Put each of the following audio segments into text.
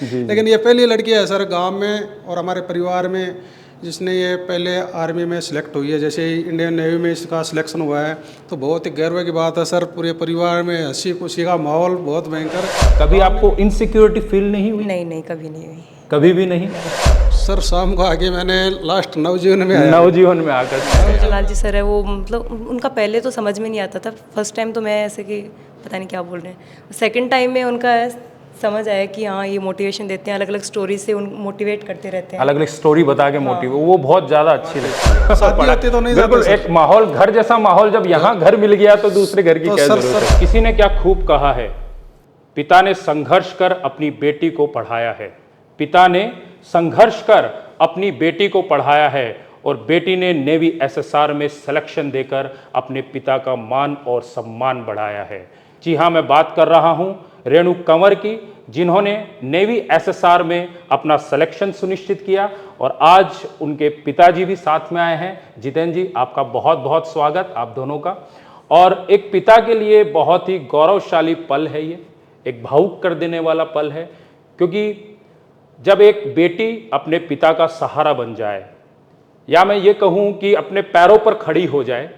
जी। लेकिन ये पहली लड़की है सर गांव में और हमारे परिवार में जिसने ये पहले आर्मी में सिलेक्ट हुई है। जैसे ही इंडियन नेवी में इसका सिलेक्शन हुआ है तो बहुत ही गर्व की बात है सर। पूरे परिवार में हंसी खुशी का माहौल बहुत भयंकर। कभी आपको इनसिक्योरिटी फील नहीं हुई? नहीं नहीं, कभी नहीं हुई। कभी भी नहीं? सर शाम को आगे मैंने लास्ट नवजीवन में आया। नवजीवन में आकर जलाल जी सर है वो, मतलब उनका पहले तो समझ में नहीं आता था। फर्स्ट टाइम तो मैं ऐसे कि पता नहीं क्या बोल रहे हैं। सेकंड टाइम में उनका समझ आया कि हाँ ये मोटिवेशन देते हैं, अलग अलग स्टोरी से उन मोटिवेट करते रहते हैं। अलग अलग स्टोरी बता के मोटिव, वो बहुत ज्यादा अच्छी लगती है। शादी होती तो नहीं बिल्कुल जाते एक माहौल, घर जैसा माहौल। जब यहाँ घर मिल गया तो दूसरे घर की तो क्या सर, जरूरत है। किसी ने क्या खूब कहा है, पिता ने संघर्ष कर अपनी बेटी को पढ़ाया है। पिता ने संघर्ष कर अपनी बेटी को पढ़ाया है और बेटी ने नेवी एसएसआर में सिलेक्शन देकर अपने पिता का मान और सम्मान बढ़ाया है। जी हाँ, मैं बात कर रहा हूं रेणु कंवर की, जिन्होंने नेवी एसएसआर में अपना सिलेक्शन सुनिश्चित किया और आज उनके पिताजी भी साथ में आए हैं। जितेंद्र जी, आपका बहुत बहुत स्वागत, आप दोनों का। और एक पिता के लिए बहुत ही गौरवशाली पल है ये, एक भावुक कर देने वाला पल है, क्योंकि जब एक बेटी अपने पिता का सहारा बन जाए, या मैं ये कहूँ कि अपने पैरों पर खड़ी हो जाए,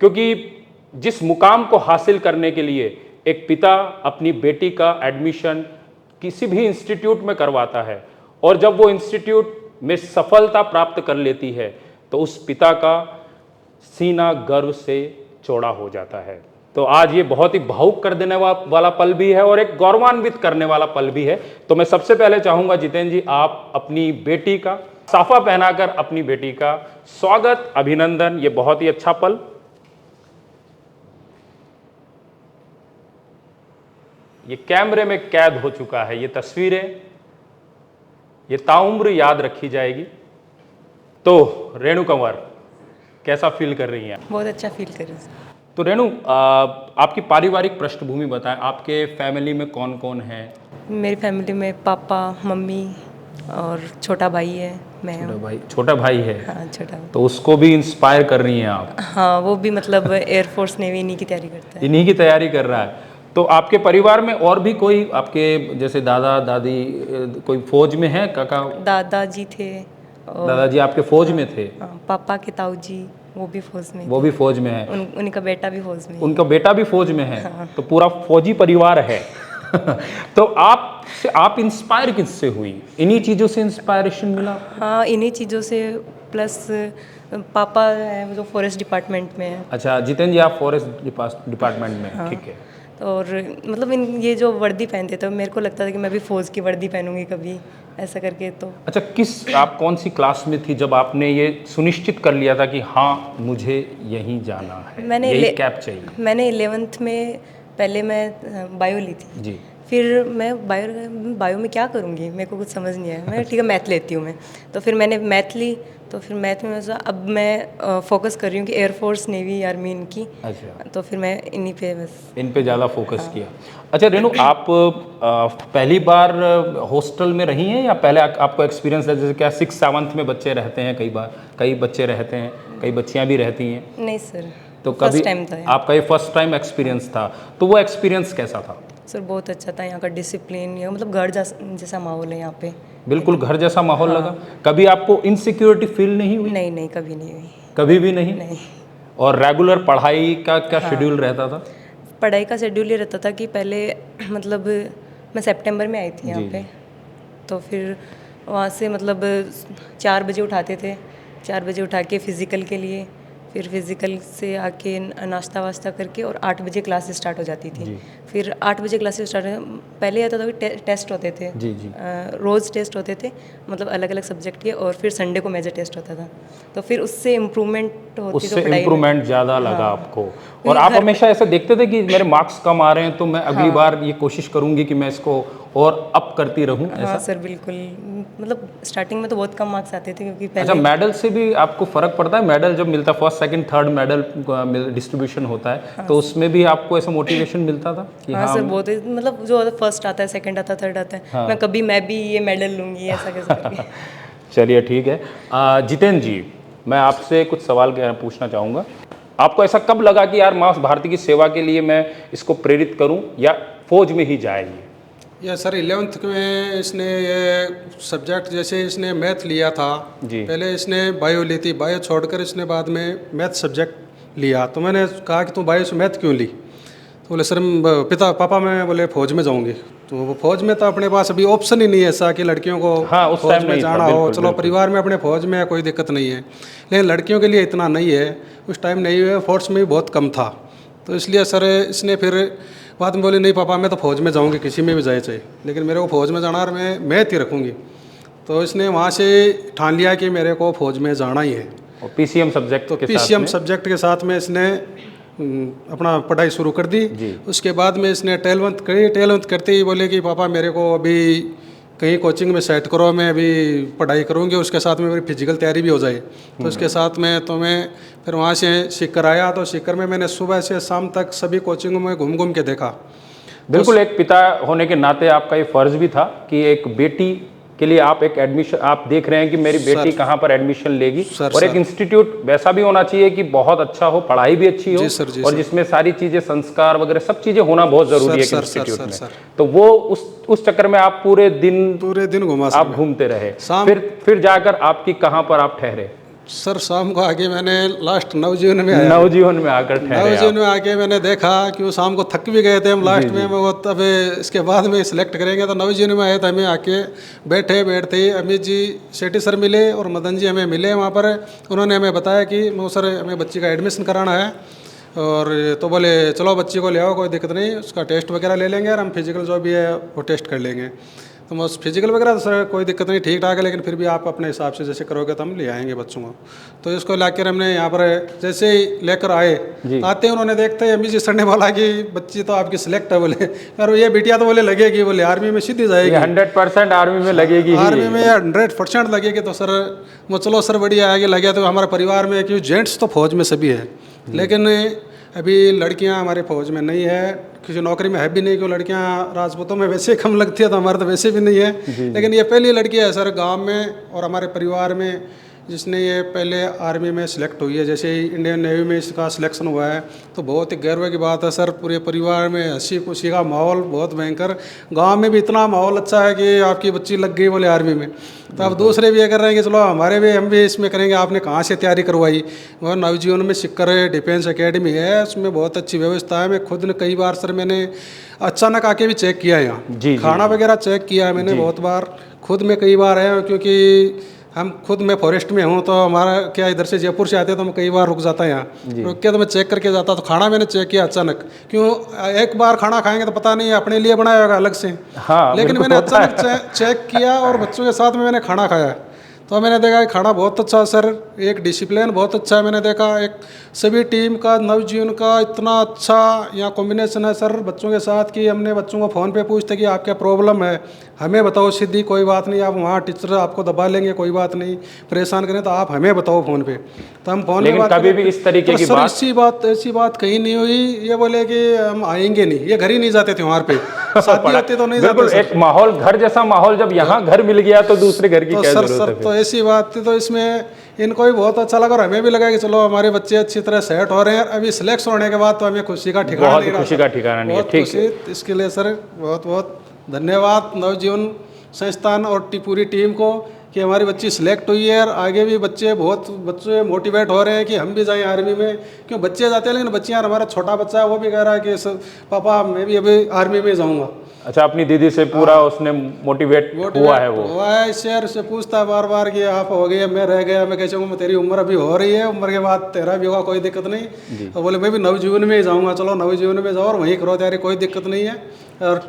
क्योंकि जिस मुकाम को हासिल करने के लिए एक पिता अपनी बेटी का एडमिशन किसी भी इंस्टीट्यूट में करवाता है और जब वो इंस्टीट्यूट में सफलता प्राप्त कर लेती है तो उस पिता का सीना गर्व से चौड़ा हो जाता है। तो आज ये बहुत ही भावुक कर देने वाला पल भी है और एक गौरवान्वित करने वाला पल भी है। तो मैं सबसे पहले चाहूंगा जितेंद्र जी, आप अपनी बेटी का साफा पहनाकर अपनी बेटी का स्वागत, अभिनंदन। ये बहुत ही अच्छा पल। ये कैमरे में कैद हो चुका है, ये तस्वीरें ये ताउम्र याद रखी जाएगी। तो रेणु कंवर, कैसा फील कर रही हैं? बहुत अच्छा फील कर रही हूँ। तो रेणु, आपकी पारिवारिक पृष्ठभूमि बताएं, आपके फैमिली में कौन कौन है? मेरी फैमिली में पापा, मम्मी और छोटा भाई है, मैं हूँ। छोटा भाई है। हाँ, छोटा भाई। तो उसको भी इंस्पायर कर रही हैं आप? हाँ, वो भी मतलब एयरफोर्स नेवी इन्हीं की तैयारी करता है। इन्हीं की तैयारी कर रहा है। तो आपके परिवार में और भी कोई, आपके जैसे दादा दादी कोई फौज में है? काका दादाजी थे और दादाजी आपके फौज में थे? पापा के ताऊ जी वो भी फौज में, वो भी फौज में है। उनका बेटा भी फौज में है। उनका बेटा भी फौज में है। हाँ। तो पूरा फौजी परिवार है। तो आप इंस्पायर किससे हुई? इन्हीं चीज़ों से इंस्पायरेशन मिला? हाँ, इन्हीं चीज़ों से, प्लस पापा है जो फॉरेस्ट डिपार्टमेंट में है। अच्छा, जितेंद्र जी आप फॉरेस्ट डिपार्टमेंट में? हाँ। ठीक है। और मतलब ये जो वर्दी पहनते थे, मेरे को लगता था कि मैं भी फौज की वर्दी पहनूंगी कभी, ऐसा करके। तो अच्छा, आप कौन सी क्लास में थी जब आपने ये सुनिश्चित कर लिया था कि हाँ मुझे यहीं जाना है, यही कैप चाहिए? मैंने 11th में पहले मैं बायो ली थी जी। फिर मैं बायो में क्या करूँगी, मेरे को कुछ समझ नहीं आया। मैं ठीक है मैथ लेती हूँ मैं, तो फिर मैंने मैथ ली। तो फिर मैथ में अब मैं फोकस कर रही हूँ कि एयरफोर्स नेवी आर्मी इनकी। अच्छा, तो फिर मैं इन्हीं पे बस इन पे ज़्यादा फोकस किया। अच्छा रेणु, आप पहली बार हॉस्टल में रही हैं या पहले आपको एक्सपीरियंस है? जैसे क्या 6th-7th में बच्चे रहते हैं, कई बच्चे रहते हैं, कई बच्चियाँ भी रहती हैं? नहीं सर, तो कभी फर्स्ट टाइम था। आपका ये फर्स्ट टाइम एक्सपीरियंस था, तो वो एक्सपीरियंस कैसा था? सर बहुत अच्छा था। यहाँ का डिसिप्लिन, मतलब घर जैसा माहौल है यहाँ पे। बिल्कुल घर जैसा माहौल लगा। कभी आपको इनसिक्योरिटी फील नहीं हुई? नहीं नहीं, कभी नहीं हुई। कभी भी नहीं? नहीं। और रेगुलर पढ़ाई का क्या शेड्यूल रहता था? पढ़ाई का शेड्यूल ये रहता था कि पहले मतलब मैं सितंबर में आई थी यहाँ पे। तो फिर वहाँ से मतलब 4 बजे उठाते थे, 4 बजे उठा के फ़िज़िकल के लिए, फिर फिज़िकल से आके नाश्ता वास्ता करके और 8 बजे क्लास स्टार्ट हो जाती थी। फिर 8 बजे क्लासेस स्टार्ट, पहले आता था कि टेस्ट होते थे। जी। रोज़ टेस्ट होते थे, मतलब अलग अलग सब्जेक्ट के, और फिर संडे को मेजर टेस्ट होता था। तो फिर उससे इम्प्रूवमेंट होती, उससे इम्प्रूवमेंट ज़्यादा लगा आपको? और आप हमेशा ऐसा देखते थे कि मेरे मार्क्स कम आ रहे हैं तो मैं अगली बार ये कोशिश करूंगी कि मैं इसको और अप करती रहूं? हाँ सर, बिल्कुल। मतलब स्टार्टिंग में तो बहुत कम मार्क्स आते थे क्योंकि पहले। अच्छा, मेडल से भी आपको फ़र्क पड़ता है? मेडल जब मिलता है, 1st, 2nd, 3rd medal distribution होता है, तो उसमें भी आपको ऐसा मोटिवेशन मिलता था कि हाँ सर, बहुत, मतलब जो फर्स्ट आता है, सेकंड आता है, थर्ड आता है, मैं भी ये मेडल लूँगी, ऐसा कैसे करके। चलिए ठीक है। जितेंद्र जी, मैं आपसे कुछ सवाल पूछना चाहूँगा। आपको ऐसा कब लगा कि यार माँ भारती की सेवा के लिए मैं इसको प्रेरित करूँ या फौज में ही जाए? या सर 11th में इसने ये सब्जेक्ट, जैसे इसने मैथ लिया था जी। पहले इसने बायो ली थी, बायो छोड़कर इसने बाद में मैथ सब्जेक्ट लिया। तो मैंने कहा कि तू बायो से मैथ क्यों ली? तो बोले सर पापा मैं बोले फौज में जाऊंगी। तो वो फौज में तो अपने पास अभी ऑप्शन ही नहीं है ऐसा कि लड़कियों को हाँ, उस फौज टाइम में नहीं था, जाना हो। बिल्कुल, चलो बिल्कुल। परिवार में अपने फौज में है, कोई दिक्कत नहीं है, लेकिन लड़कियों के लिए इतना नहीं है, उस टाइम नहीं है, फोर्स में भी बहुत कम था। तो इसलिए सर इसने फिर बाद में बोले नहीं पापा मैं तो फौज में जाऊंगी, किसी में भी जाए चाहिए, लेकिन मेरे को फौज में जाना और मैं मैथ ही रखूँगी। तो इसने वहाँ से ठान लिया कि मेरे को फौज में जाना ही है। और पीसीएम सब्जेक्ट तो के साथ पीसीएम में सब्जेक्ट के साथ में इसने अपना पढ़ाई शुरू कर दी। जी। उसके बाद में इसने 12th करी। 12th करते ही बोले कि पापा मेरे को अभी कहीं कोचिंग में सेट करो, मैं अभी पढ़ाई करूँगी, उसके साथ में मेरी फिजिकल तैयारी भी हो जाए। तो उसके साथ में तो मैं फिर वहाँ से सीकर आया। तो सीकर में मैंने सुबह से शाम तक सभी कोचिंगों में घूम घूम के देखा। बिल्कुल, एक पिता होने के नाते आपका ये फर्ज भी था कि एक बेटी के लिए आप एक एडमिशन आप देख रहे हैं कि मेरी बेटी कहाँ पर एडमिशन लेगी, और एक इंस्टीट्यूट वैसा भी होना चाहिए कि बहुत अच्छा हो, पढ़ाई भी अच्छी हो, और जिसमें सारी चीजें संस्कार वगैरह सब चीजें होना बहुत जरूरी है एक इंस्टीट्यूट में। तो वो उस चक्कर में आप पूरे दिन घुमा आप घूमते रहे। फिर जाकर आपकी कहाँ पर आप ठहरे? सर शाम को आके मैंने लास्ट नवजीवन में आया। नवजीवन में आकर ठहरे। नवजीवन में आके मैंने देखा कि वो शाम को थक भी गए थे हम लास्ट में, वो तब इसके बाद में सिलेक्ट करेंगे। तो नवजीवन में आए थे, हमें आके बैठे अमित जी सेठी सर मिले और मदन जी हमें मिले वहाँ पर। उन्होंने हमें बताया कि सर हमें बच्ची का एडमिशन कराना है, और तो बोले चलो बच्ची को ले आओ, कोई दिक्कत नहीं, उसका टेस्ट वगैरह ले लेंगे और हम फिजिकल जो भी है वो टेस्ट कर लेंगे। तो बस फिजिकल वगैरह तो सर कोई दिक्कत नहीं, ठीक ठाक है, लेकिन फिर भी आप अपने हिसाब से जैसे करोगे तो हम ले आएंगे बच्चों को। तो इसको लाकर हमने यहाँ पर जैसे ही लेकर आए, आते ही उन्होंने देखते ही अमित जी सर ने बोला कि बच्ची तो आपकी सिलेक्ट है। बोले यार ये बिटिया तो बोले लगेगी, बोले आर्मी में सीधी जाएगी, 100% आर्मी में लगेगी, आर्मी में 100% लगेगी। तो सर वो चलो सर बढ़िया आगे लगे। तो हमारे परिवार में क्योंकि जेंट्स तो फौज में सभी है, लेकिन अभी लड़कियां हमारे फौज में नहीं है, किसी नौकरी में है भी नहीं, क्योंकि लड़कियां राजपूतों में वैसे कम लगती है, तो हमारे तो वैसे भी नहीं है। लेकिन ये पहली लड़की है सर गांव में और हमारे परिवार में जिसने ये पहले आर्मी में सिलेक्ट हुई है। जैसे ही इंडियन नेवी में इसका सिलेक्शन हुआ है तो बहुत ही गर्व की बात है सर। पूरे परिवार में हंसी खुशी का माहौल बहुत भयंकर, गांव में भी इतना माहौल अच्छा है कि आपकी बच्ची लग गई बोले आर्मी में। तो अब दूसरे भी ये कर रहे हैं कि चलो हमारे भी, हम भी इसमें करेंगे। आपने कहाँ से तैयारी करवाई? वह नवजीवन में सिक्कर डिफेंस एकेडमी है, उसमें बहुत अच्छी व्यवस्था है। मैं खुद ने कई बार सर मैंने अचानक आके भी चेक किया है यहाँ, खाना वगैरह चेक किया है मैंने बहुत बार, खुद में कई बार है, क्योंकि हम खुद मैं फॉरेस्ट में हूँ। तो हमारा क्या इधर से जयपुर से आते हैं तो मैं कई बार रुक जाता है यहाँ, रुक के तो मैं चेक करके जाता। तो खाना मैंने चेक किया अचानक, क्यों एक बार खाना खाएंगे तो पता नहीं अपने लिए बनाया होगा अलग से, लेकिन मैंने अचानक चेक किया और बच्चों के साथ में मैंने खाना खाया। तो मैंने देखा कि खाना बहुत अच्छा सर, एक डिसिप्लिन बहुत अच्छा है। मैंने देखा एक सभी टीम का, नवजीवन का इतना अच्छा यहाँ कॉम्बिनेशन है सर बच्चों के साथ, कि हमने बच्चों को फ़ोन पे पूछते कि आप क्या प्रॉब्लम है, हमें बताओ सीधी, कोई बात नहीं, आप वहाँ टीचर आपको दबा लेंगे, कोई बात नहीं, परेशान करें तो आप हमें बताओ फ़ोन पे। तो हम फ़ोन पे कभी भी इस तरीके की बात ऐसी बात कहीं नहीं हुई। ये बोले कि हम आएंगे नहीं, ये घर ही नहीं जाते त्योहार पे, शादी होती तो नहीं जाते। एक माहौल, घर जैसा माहौल, जब यहाँ घर मिल गया तो दूसरे घर की क्या जरूरत है? तो ऐसी बात थी। तो इसमें इनको भी बहुत अच्छा लगा और हमें भी लगा कि चलो हमारे बच्चे अच्छी तरह सेट हो रहे हैं। अभी सिलेक्शन होने के बाद तो हमें खुशी का ठिकाना नहीं रहा, खुशी का ठिकाना नहीं है। ठीक है, इसके लिए सर बहुत बहुत धन्यवाद नवजीवन संस्थान और पूरी टीम को कि हमारी बच्ची सिलेक्ट हुई है। और आगे भी बच्चे मोटिवेट हो रहे हैं कि हम भी जाएं आर्मी में, क्यों बच्चे जाते हैं, लेकिन बच्चियाँ, हमारा छोटा बच्चा है वो भी कह रहा है कि पापा मैं भी अभी आर्मी में जाऊँगा। अच्छा, अपनी दीदी से पूरा उसने मोटिवेट हुआ है, वो हुआ है। शेर से पूछता है बार बार कि आप हो गए, मैं रह गया। मैं कह चाहूँगा तेरी उम्र अभी हो रही है, उम्र के बाद तेरा भी होगा, कोई दिक्कत नहीं। तो बोले मैं भी नवजीवन में ही जाऊँगा। चलो नवजीवन में जाओ और वहीं करो तैयारी, कोई दिक्कत नहीं है। और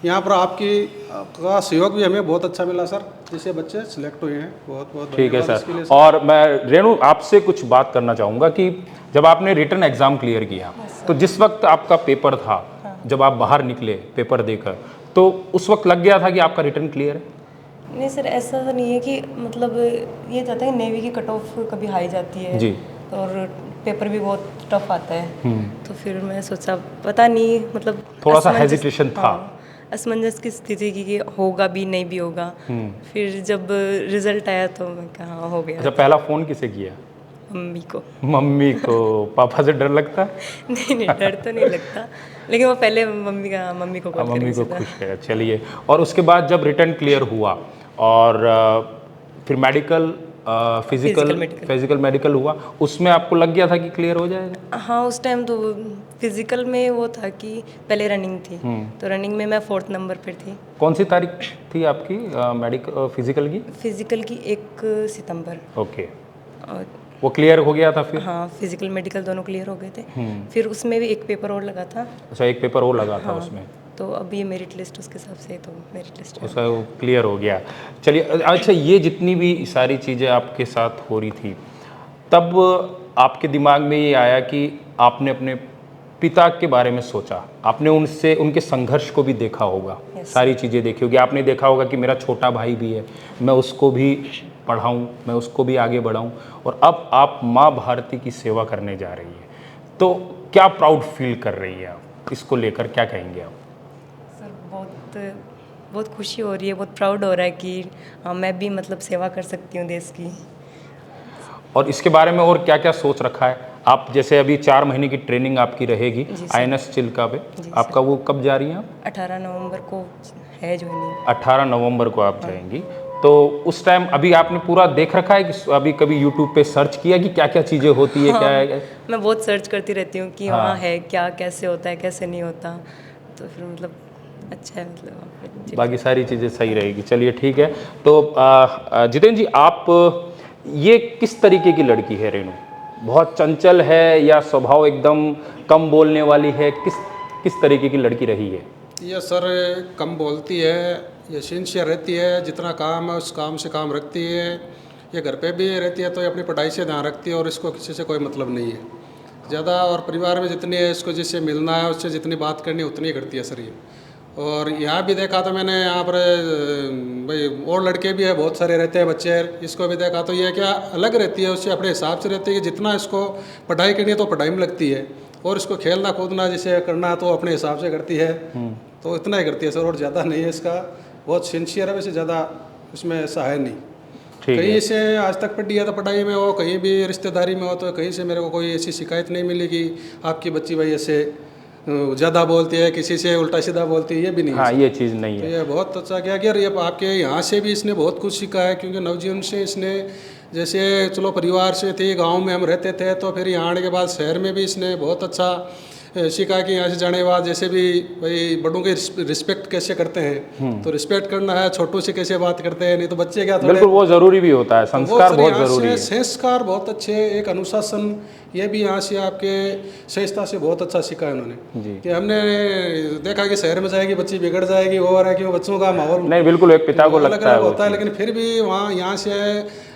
यहाँ पर आपका सहयोग भी हमें बहुत अच्छा मिला सर, जिससे बच्चे सिलेक्ट हुए हैं। बहुत बहुत ठीक है सर। और मैं रेणु आपसे कुछ बात करना चाहूँगा कि जब आपने रिटन एग्ज़ाम क्लियर किया तो जिस वक्त आपका पेपर था, जब आप बाहर निकले पेपर देकर, तो उस वक्त लग गया था कि आपका रिटर्न क्लियर है? नहीं सर, ऐसा तो नहीं है कि मतलब ये जाता है नेवी की कट ऑफ कभी हाई जाती है जी, और पेपर भी बहुत टफ आता है। तो फिर मैं सोचा पता नहीं, मतलब थोड़ा सा हेजिटेशन था, असमंजस की स्थिति की होगा भी नहीं भी होगा। फिर जब रिजल्ट आया तो मैं कहा हो गया। अच्छा, पहला फ़ोन किसे किया? मम्मी को पापा से डर लगता है? नहीं डर तो नहीं लगता, लेकिन वो पहले मम्मी को कॉल मम्मी को करेगा। खुश है। चलिए, और उसके बाद जब रिटर्न क्लियर हुआ और फिर मेडिकल फिजिकल मेडिकल हुआ, उसमें आपको लग गया था कि क्लियर हो जाएगा? हाँ, उस टाइम तो फिजिकल में वो था कि पहले रनिंग थी, तो रनिंग में मैं 4th नंबर पर थी। कौन सी तारीख थी आपकी मेडिकल फिजिकल की? फिजिकल की 1 सितंबर। ओके, और वो क्लियर हो गया था फिर? हाँ, फिजिकल मेडिकल दोनों क्लियर हो गए थे। फिर उसमें भी एक पेपर और लगा था। अच्छा, एक पेपर और लगा था हाँ, उसमें? तो अब ये मेरिट लिस्ट उसके हिसाब से, तो मेरिट लिस्ट है। उसका वो क्लियर हो गया। चलिए, अच्छा, ये जितनी भी सारी चीज़ें आपके साथ हो रही थी, तब आपके दिमाग में ये आया कि आपने अपने पिता के बारे में सोचा, आपने उनसे उनके संघर्ष को भी देखा होगा, सारी चीज़ें देखी होगी, आपने देखा होगा कि मेरा छोटा भाई भी है, मैं उसको भी पढ़ाऊँ, मैं उसको भी आगे बढ़ाऊँ, और अब आप माँ भारती की सेवा करने जा रही है, तो क्या प्राउड फील कर रही है आप? इसको लेकर क्या कहेंगे आप? सर, बहुत खुशी हो रही है, बहुत प्राउड हो रहा है कि हाँ, मैं भी मतलब सेवा कर सकती हूँ देश की। और इसके बारे में और क्या क्या सोच रखा है आप? जैसे अभी 4 महीने की ट्रेनिंग आपकी रहेगी INS चिल्का पे, आपका वो कब जा रही हैं आप? 18 नवंबर को है ज्वाइनिंग। 18 नवंबर को आप जाएंगी, तो उस टाइम अभी आपने पूरा देख रखा है कि अभी कभी यूट्यूब पे सर्च किया कि क्या क्या चीज़ें होती है? हाँ, क्या है? मैं बहुत सर्च करती रहती हूँ कि वहाँ है क्या, कैसे होता है, कैसे नहीं होता, तो फिर मतलब अच्छा है, मतलब वहाँ पे। बाकी सारी चीज़ें सही रहेगी। चलिए, ठीक है। तो जितेंद्र जी, आप ये किस तरीके की लड़की है रेणु? बहुत चंचल है या स्वभाव एकदम कम बोलने वाली है? किस तरीके की लड़की रही है? ये सर कम बोलती है, ये सिंसियर रहती है, जितना काम है उस काम से काम रखती है। ये घर पे भी रहती है तो ये अपनी पढ़ाई से ध्यान रखती है और इसको किसी से कोई मतलब नहीं है ज़्यादा। और परिवार में जितनी है, इसको जिससे मिलना है उससे जितनी बात करनी है उतनी करती है सर ये। और यहाँ भी देखा तो मैंने, यहाँ पर भाई और लड़के भी है, बहुत सारे रहते हैं बच्चे, इसको भी देखा तो ये क्या अलग रहती है, उससे अपने हिसाब से रहती है कि जितना इसको पढ़ाई करनी है तो पढ़ाई में लगती है, और इसको खेलना कूदना जिसे करना है तो अपने हिसाब से करती है, तो इतना ही करती है सर, और ज़्यादा नहीं है इसका। बहुत सिंसियर है, वैसे ज़्यादा इसमें ऐसा है नहीं। कहीं से आज तक पढ़ी है तो पढ़ाई में हो, कहीं भी रिश्तेदारी में हो तो कहीं से मेरे को कोई ऐसी शिकायत नहीं मिली कि आपकी बच्ची भाई ऐसे ज़्यादा बोलती है, किसी से उल्टा सीधा बोलती है, ये भी नहीं। हाँ, ये चीज़ नहीं तो है। ये बहुत अच्छा किया कि ये आपके यहाँ से भी इसने बहुत कुछ सीखा है, क्योंकि नवजीवन से इसने, जैसे चलो परिवार से थी, गांव में हम रहते थे, तो फिर यहाँ आने के बाद शहर में भी इसने बहुत अच्छा सीखा कि यहाँ से जाने के बाद जैसे भी भाई बड़ों के रिस्पेक्ट कैसे करते हैं, तो रिस्पेक्ट करना है, छोटों से कैसे बात करते हैं, नहीं तो बच्चे क्या, बिल्कुल वो ज़रूरी भी होता है, संस्कार बहुत ज़रूरी है। संस्कार बहुत अच्छे, एक अनुशासन, ये भी यहाँ से आपके सहजता से बहुत अच्छा सीखा है उन्होंने। कि हमने देखा कि शहर में जाएगी बच्ची बिगड़ जाएगी, वो रहा कि वो बच्चों का माहौल नहीं, बिल्कुल एक पिता को लगता है होता है, लेकिन फिर भी वहाँ यहाँ से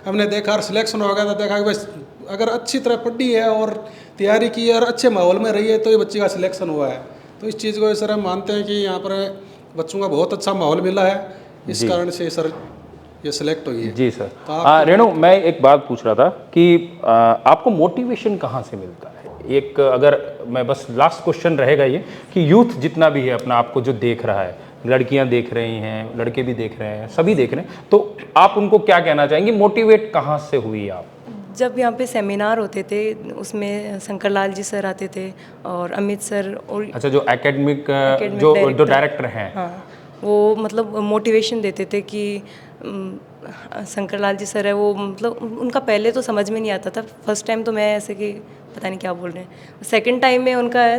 हमने देखा सिलेक्शन हो गया था, देखा कि बस अगर अच्छी तरह पढ़ी है और तैयारी की है और अच्छे माहौल में रही है तो ये बच्ची का सिलेक्शन हुआ है। तो इस चीज़ को सर हम मानते हैं कि यहाँ पर बच्चों का बहुत अच्छा माहौल मिला है, इस कारण से सर ये सिलेक्ट हुई है। जी सर। रेणु, मैं एक बात पूछ रहा था कि आपको मोटिवेशन कहाँ से मिलता है? एक अगर मैं बस लास्ट क्वेश्चन रहेगा ये कि यूथ जितना भी है अपना आपको जो देख रहा है, लड़कियां देख रही हैं, लड़के भी देख रहे हैं, सभी देख रहे हैं, तो आप उनको क्या कहना चाहेंगे? मोटिवेट कहाँ से हुई आप? जब यहाँ पे सेमिनार होते थे उसमें शंकर लाल जी सर आते थे और अमित सर, और अच्छा, जो एकेडमिक जो डायरेक्टर हैं, हाँ, वो मतलब मोटिवेशन देते थे कि शंकर लाल जी सर है वो, मतलब उनका पहले तो समझ में नहीं आता था, फर्स्ट टाइम तो मैं ऐसे कि पता नहीं क्या बोल रहे हैं, सेकंड टाइम में उनका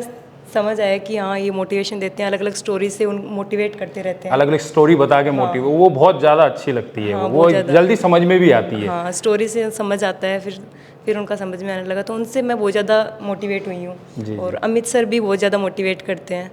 समझ आया कि हाँ ये मोटिवेशन देते हैं, अलग अलग स्टोरी से उन मोटिवेट करते रहते हैं, अलग अलग स्टोरी बता के मोटिवेट, वो बहुत ज़्यादा अच्छी लगती है। हाँ, वो जल्दी समझ में भी आती है। हाँ, स्टोरी से समझ आता है, फिर उनका समझ में आने लगा, तो उनसे मैं बहुत ज़्यादा मोटिवेट हुई हूँ। और अमित सर भी बहुत ज़्यादा मोटिवेट करते हैं।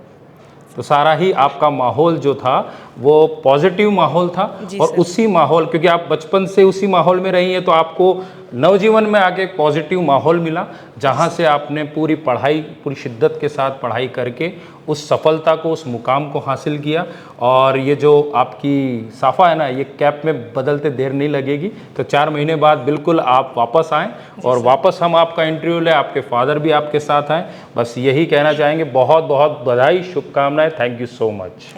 तो सारा ही आपका माहौल जो था वो पॉजिटिव माहौल था, और उसी माहौल, क्योंकि आप बचपन से उसी माहौल में रही हैं, तो आपको नवजीवन में आके एक पॉजिटिव माहौल मिला, जहाँ से आपने पूरी पढ़ाई, पूरी शिद्दत के साथ पढ़ाई करके उस सफलता को, उस मुकाम को हासिल किया। और ये जो आपकी साफ़ा है ना, ये कैप में बदलते देर नहीं लगेगी, तो 4 महीने बाद बिल्कुल आप वापस आएँ और वापस हम आपका इंटरव्यू लें, आपके फादर भी आपके साथ आएँ। बस यही कहना चाहेंगे। बहुत बहुत बधाई, शुभकामनाएं। Thank you so much.